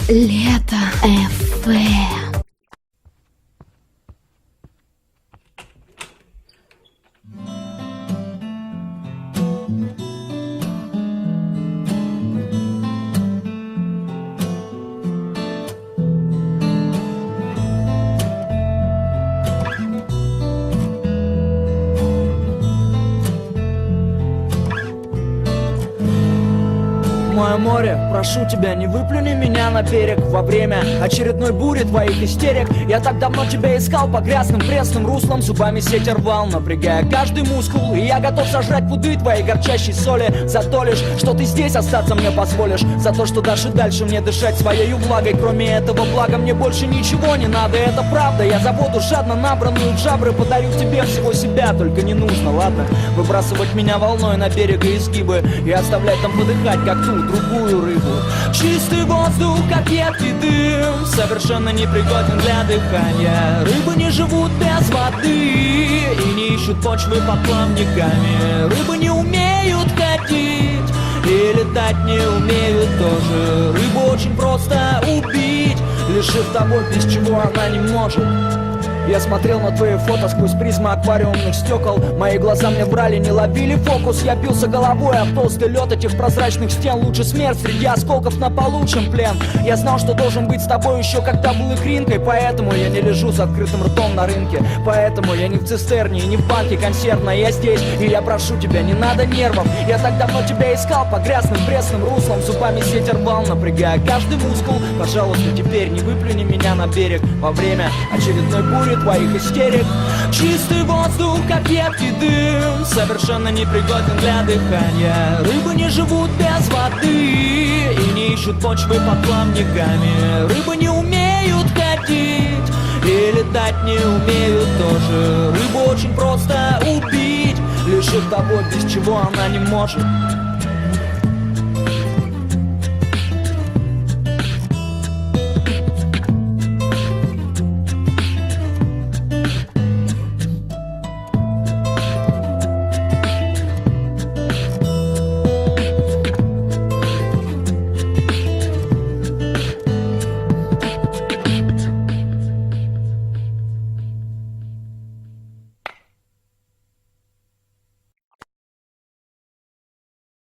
Лето FM. Мое море, прошу тебя, не выплюни меня на берег во время очередной бури твоих истерик. Я так давно тебя искал по грязным пресным руслам, зубами сеть рвал, напрягая каждый мускул. И я готов сожрать пуды твоей горчащей соли за то лишь, что ты здесь остаться мне позволишь, за то, что дашь и дальше мне дышать своей влагой. Кроме этого блага мне больше ничего не надо, это правда. Я за воду жадно набранную в жабры подарю тебе всего себя, только не нужно, ладно, выбрасывать меня волной на берег и изгибы и оставлять там подыхать, как ту другую рыбу. Чистый воздух, как едкий дым, совершенно непригоден для дыхания. Рыбы не живут без воды и не ищут почвы под плавниками. Рыбы не умеют ходить и летать не умеют тоже. Рыбу очень просто убить, лишив того, без чего она не может. Я смотрел на твои фото сквозь призмы аквариумных стекол. Мои глаза мне врали, не ловили фокус. Я бился головой об толстый лед этих прозрачных стен. Лучше смерть среди осколков на полу, чем плен. Я знал, что должен быть с тобой еще когда был икринкой. Поэтому я не лежу с открытым ртом на рынке. Поэтому я не в цистерне и не в банке консервной. Я здесь, и я прошу тебя, не надо нервов. Я так давно тебя искал по грязным пресным руслам, зубами сеть рвал, напрягая каждый мускул. Пожалуйста, теперь не выплюни меня на берег во время очередной бури твоих истерик. Чистый воздух, как едкий дым, совершенно непригоден для дыхания. Рыбы не живут без воды и не ищут почвы под плавниками. Рыбы не умеют ходить и летать не умеют тоже. Рыбу очень просто убить, лишив того, без чего она не может.